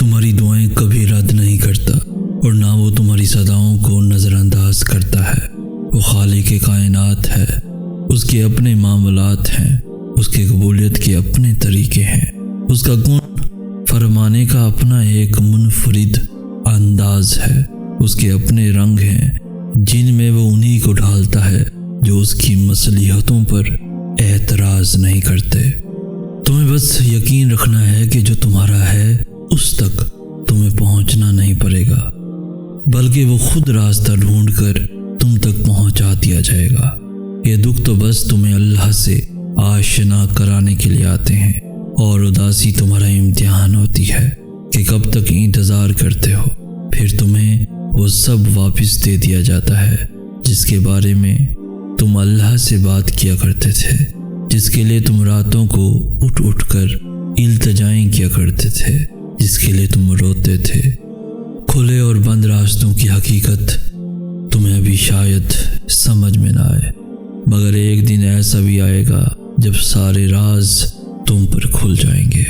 تمہاری دعائیں کبھی رد نہیں کرتا اور نہ وہ تمہاری صداؤں کو نظر انداز کرتا ہے۔ وہ خالق کائنات ہے، اس کے اپنے معاملات ہیں، اس کی قبولیت کے اپنے طریقے ہیں، اس کا کن فرمانے کا اپنا ایک منفرد انداز ہے، اس کے اپنے رنگ ہیں جن میں وہ انہی کو ڈھالتا ہے جو اس کی مصلحتوں پر اعتراض نہیں کرتے۔ تمہیں بس یقین رکھنا ہے کہ جو تمہارا ہے اس تک تمہیں پہنچنا نہیں پڑے گا، بلکہ وہ خود راستہ ڈھونڈ کر تم تک پہنچا دیا جائے گا۔ یہ دکھ تو بس تمہیں اللہ سے آشنا کرانے کے لیے آتے ہیں، اور اداسی تمہارا امتحان ہوتی ہے کہ کب تک انتظار کرتے ہو۔ پھر تمہیں وہ سب واپس دے دیا جاتا ہے جس کے بارے میں تم اللہ سے بات کیا کرتے تھے، جس کے لیے تم راتوں کو اٹھ اٹھ کر التجائیں کیا کرتے تھے، جس کے لیے تم روتے تھے۔ کھلے اور بند راستوں کی حقیقت تمہیں ابھی شاید سمجھ میں نہ آئے، مگر ایک دن ایسا بھی آئے گا جب سارے راز تم پر کھل جائیں گے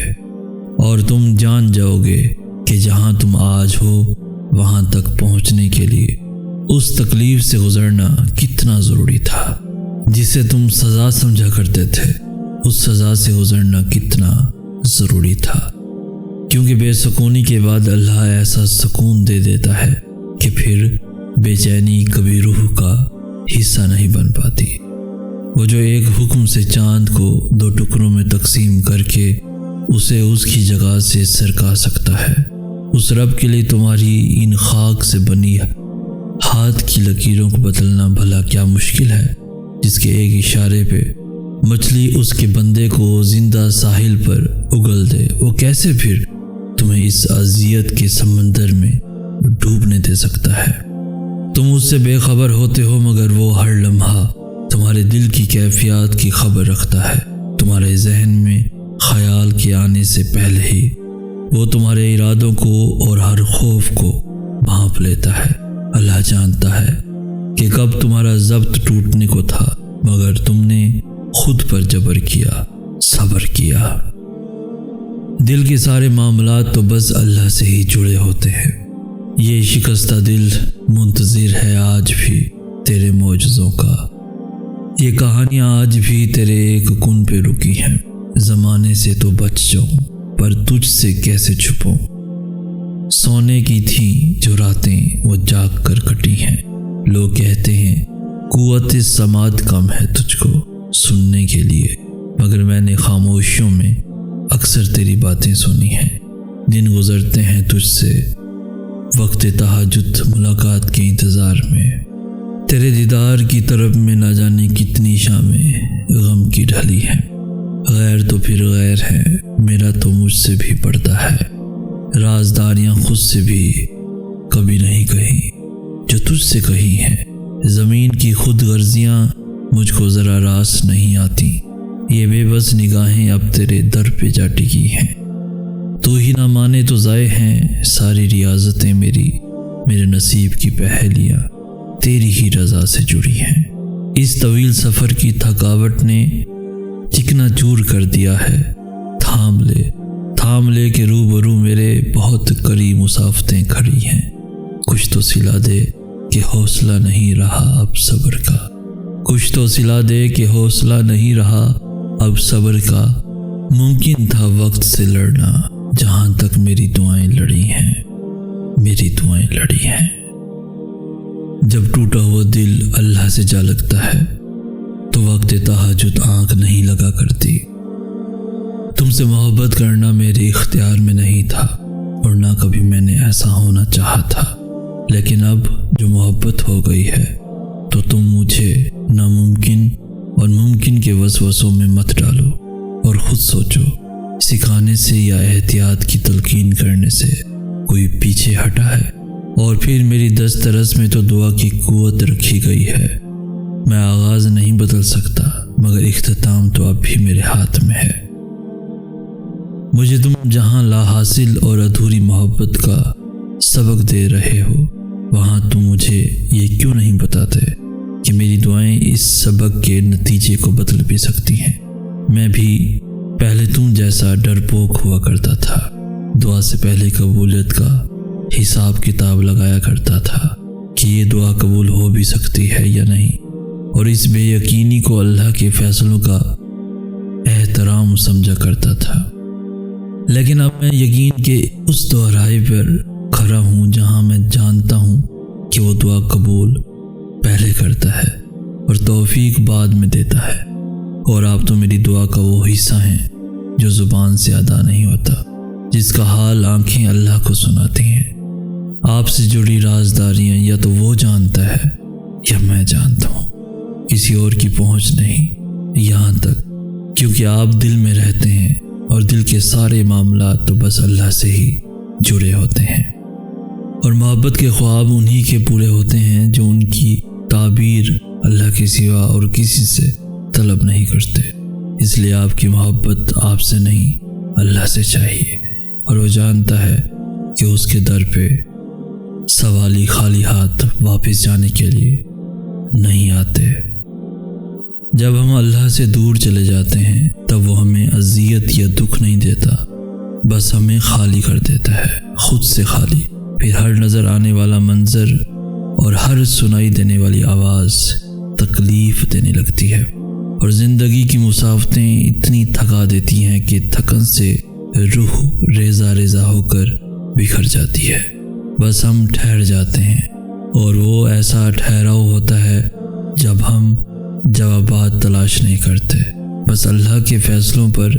اور تم جان جاؤ گے کہ جہاں تم آج ہو وہاں تک پہنچنے کے لیے اس تکلیف سے گزرنا کتنا ضروری تھا، جسے تم سزا سمجھا کرتے تھے۔ اس سزا سے گزرنا کتنا ضروری تھا، کیونکہ بے سکونی کے بعد اللہ ایسا سکون دے دیتا ہے کہ پھر بے چینی کبھی روح کا حصہ نہیں بن پاتی۔ وہ جو ایک حکم سے چاند کو 2 ٹکڑوں میں تقسیم کر کے اسے اس کی جگہ سے سرکا سکتا ہے، اس رب کے لیے تمہاری ان خاک سے بنی ہاتھ کی لکیروں کو بدلنا بھلا کیا مشکل ہے، جس کے ایک اشارے پہ مچھلی اس کے بندے کو زندہ ساحل پر اگل دے۔ وہ کیسے پھر تمہیں اس اذیت کے سمندر میں ڈوبنے دے سکتا ہے؟ تم اس سے بے خبر ہوتے ہو، مگر وہ ہر لمحہ تمہارے دل کی کیفیات کی خبر رکھتا ہے۔ تمہارے ذہن میں خیال کے آنے سے پہلے ہی وہ تمہارے ارادوں کو اور ہر خوف کو بھانپ لیتا ہے۔ اللہ جانتا ہے کہ کب تمہارا ضبط ٹوٹنے کو تھا، مگر تم نے خود پر جبر کیا، صبر کیا۔ دل کے سارے معاملات تو بس اللہ سے ہی جڑے ہوتے ہیں۔ یہ شکستہ دل منتظر ہے آج بھی تیرے معجزوں کا۔ یہ کہانیاں آج بھی تیرے ایک کن پہ رکی ہیں۔ زمانے سے تو بچ جاؤں، پر تجھ سے کیسے چھپوں؟ سونے کی تھیں جو راتیں وہ جاگ کر کٹی ہیں۔ لوگ کہتے ہیں قوت سماعت کم ہے تجھ کو سننے کے لیے، مگر میں نے خاموشیوں میں اکثر تیری باتیں سنی ہیں۔ دن گزرتے ہیں تجھ سے وقت تہجد ملاقات کے انتظار میں، تیرے دیدار کی طرف میں نہ جانے کتنی شامیں غم کی ڈھلی ہیں۔ غیر تو پھر غیر ہے، میرا تو مجھ سے بھی پردہ ہے۔ رازداریاں خود سے بھی کبھی نہیں کہی جو تجھ سے کہی ہیں۔ زمین کی خود غرضیاں مجھ کو ذرا راس نہیں آتی۔ یہ بے بس نگاہیں اب تیرے در پہ جا ٹکی ہیں۔ تو ہی نہ مانے تو ضائع ہیں ساری ریاضتیں میری، میرے نصیب کی پہیلیاں تیری ہی رضا سے جڑی ہیں۔ اس طویل سفر کی تھکاوٹ نے چکنا چور کر دیا ہے۔ تھام لے کہ روبرو میرے بہت قریب مسافتیں کھڑی ہیں۔ کچھ تو سلا دے کہ حوصلہ نہیں رہا اب صبر کا، کچھ تو سلا دے کہ حوصلہ نہیں رہا اب صبر کا۔ ممکن تھا وقت سے لڑنا جہاں تک میری دعائیں لڑی ہیں، میری دعائیں لڑی ہیں۔ جب ٹوٹا ہوا دل اللہ سے جا لگتا ہے تو وقت تہجد آنکھ نہیں لگا کرتی۔ تم سے محبت کرنا میرے اختیار میں نہیں تھا اور نہ کبھی میں نے ایسا ہونا چاہا تھا، لیکن اب جو محبت ہو گئی ہے تو تم مجھے ناممکن اور ممکن کے وسوسوں میں مت ڈالو اور خود سوچو، سکھانے سے یا احتیاط کی تلقین کرنے سے کوئی پیچھے ہٹا ہے؟ اور پھر میری دسترس میں تو دعا کی قوت رکھی گئی ہے۔ میں آغاز نہیں بدل سکتا، مگر اختتام تو اب بھی میرے ہاتھ میں ہے۔ مجھے تم جہاں لا حاصل اور ادھوری محبت کا سبق دے رہے ہو، وہاں تم مجھے یہ کیوں نہیں بتاتے کہ میری دعائیں اس سبق کے نتیجے کو بدل بھی سکتی ہیں؟ میں بھی پہلے تم جیسا ڈرپوک ہوا کرتا تھا، دعا سے پہلے قبولیت کا حساب کتاب لگایا کرتا تھا کہ یہ دعا قبول ہو بھی سکتی ہے یا نہیں، اور اس بے یقینی کو اللہ کے فیصلوں کا احترام سمجھا کرتا تھا۔ لیکن اب میں یقین کے اس دہرائی پر کھڑا ہوں جہاں میں جانتا ہوں کہ وہ دعا قبول پہلے کرتا ہے اور توفیق بعد میں دیتا ہے، اور آپ تو میری دعا کا وہ حصہ ہیں جو زبان سے ادا نہیں ہوتا، جس کا حال آنکھیں اللہ کو سناتی ہیں۔ آپ سے جڑی رازداریاں یا تو وہ جانتا ہے یا میں جانتا ہوں، کسی اور کی پہنچ نہیں یہاں تک، کیونکہ آپ دل میں رہتے ہیں اور دل کے سارے معاملات تو بس اللہ سے ہی جڑے ہوتے ہیں، اور محبت کے خواب انہی کے پورے ہوتے ہیں جو ان کی تعبیر اللہ کے سوا اور کسی سے طلب نہیں کرتے۔ اس لیے آپ کی محبت آپ سے نہیں اللہ سے چاہیے، اور وہ جانتا ہے کہ اس کے در پہ سوالی خالی ہاتھ واپس جانے کے لیے نہیں آتے۔ جب ہم اللہ سے دور چلے جاتے ہیں تب وہ ہمیں اذیت یا دکھ نہیں دیتا، بس ہمیں خالی کر دیتا ہے، خود سے خالی۔ پھر ہر نظر آنے والا منظر اور ہر سنائی دینے والی آواز تکلیف دینے لگتی ہے، اور زندگی کی مسافتیں اتنی تھکا دیتی ہیں کہ تھکن سے روح ریزہ ریزہ ہو کر بکھر جاتی ہے۔ بس ہم ٹھہر جاتے ہیں، اور وہ ایسا ٹھہراؤ ہوتا ہے جب ہم جوابات تلاش نہیں کرتے، بس اللہ کے فیصلوں پر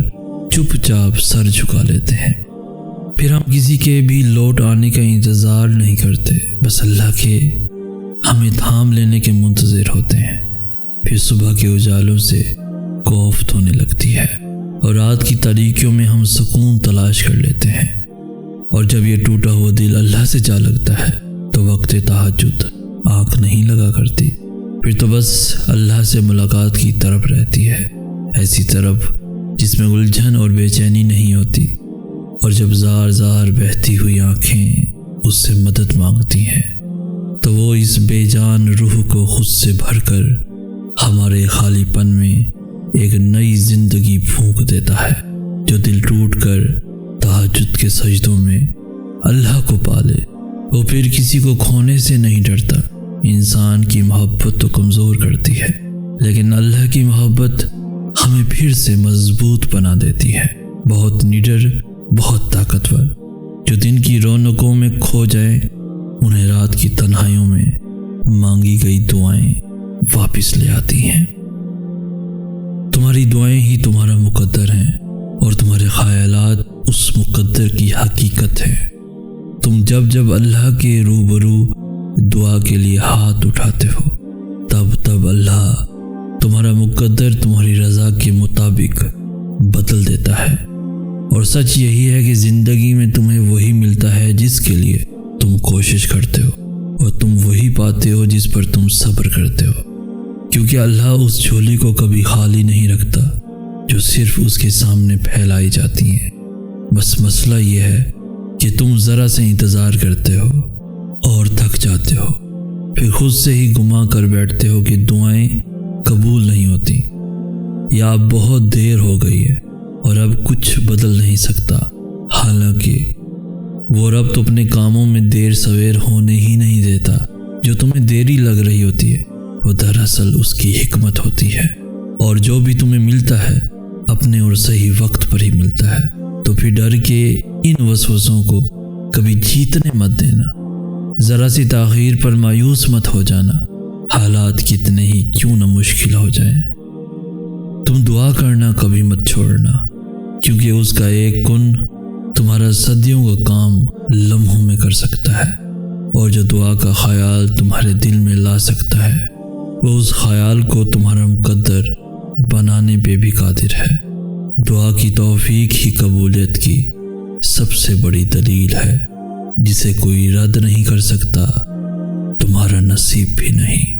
چپ چاپ سر جھکا لیتے ہیں۔ پھر ہم کسی کے بھی لوٹ آنے کا انتظار نہیں کرتے، بس اللہ کے ہمیں تھام لینے کے منتظر ہوتے ہیں۔ پھر صبح کے اجالوں سے کوفت ہونے لگتی ہے، اور رات کی تاریکیوں میں ہم سکون تلاش کر لیتے ہیں، اور جب یہ ٹوٹا ہوا دل اللہ سے جا لگتا ہے تو وقت تہجد آنکھ نہیں لگا کرتی، پھر تو بس اللہ سے ملاقات کی طرف رہتی ہے، ایسی طرف جس میں الجھن اور بے چینی نہیں ہوتی، اور جب زار زار بہتی ہوئی آنکھیں اس سے مدد مانگتی ہیں تو وہ اس بے جان روح کو خود سے بھر کر ہمارے خالی پن میں ایک نئی زندگی پھونک دیتا ہے، جو دل ٹوٹ کر تہجد کے سجدوں میں اللہ کو پالے۔ وہ پھر کسی کو کھونے سے نہیں ڈرتا۔ انسان کی محبت تو کمزور کرتی ہے، لیکن اللہ کی محبت ہمیں پھر سے مضبوط بنا دیتی ہے، بہت نڈر، بہت طاقتور، جو دن کی رونقوں میں کھو جائیں انہیں رات کی تنہائیوں میں مانگی گئی دعائیں واپس لے آتی ہیں۔ تمہاری دعائیں ہی تمہارا مقدر ہیں، اور تمہارے خیالات اس مقدر کی حقیقت ہیں۔ تم جب جب اللہ کے روبرو دعا کے لیے ہاتھ اٹھاتے ہو تب اللہ تمہارا مقدر تمہاری رضا کے مطابق بدل دیتا ہے، اور سچ یہی ہے کہ زندگی میں تمہیں وہی ملتا ہے جس کے لیے تم کوشش کرتے ہو، اور تم وہی پاتے ہو جس پر تم صبر کرتے ہو، کیونکہ اللہ اس جھولی کو کبھی خالی نہیں رکھتا جو صرف اس کے سامنے پھیلائی جاتی ہیں۔ بس مسئلہ یہ ہے کہ تم ذرا سے انتظار کرتے ہو اور تھک جاتے ہو، پھر خود سے ہی گما کر بیٹھتے ہو کہ دعائیں قبول نہیں ہوتی، یا اب بہت دیر ہو گئی ہے اور اب کچھ بدل نہیں سکتا۔ حالانکہ وہ رب تو اپنے کاموں میں دیر سویر ہونے ہی نہیں دیتا۔ جو تمہیں دیری لگ رہی ہوتی ہے وہ دراصل اس کی حکمت ہوتی ہے، اور جو بھی تمہیں ملتا ہے اپنے اور صحیح وقت پر ہی ملتا ہے۔ تو پھر ڈر کے ان وسوسوں کو کبھی جیتنے مت دینا، ذرا سی تاخیر پر مایوس مت ہو جانا، حالات کتنے ہی کیوں نہ مشکل ہو جائیں۔ تم دعا کرنا کبھی مت چھوڑنا، کیونکہ اس کا ایک کن تمہارا صدیوں کا کام لمحوں میں کر سکتا ہے، اور جو دعا کا خیال تمہارے دل میں لا سکتا ہے وہ اس خیال کو تمہارا مقدر بنانے پہ بھی قادر ہے۔ دعا کی توفیق ہی قبولیت کی سب سے بڑی دلیل ہے، جسے کوئی رد نہیں کر سکتا، تمہارا نصیب بھی نہیں۔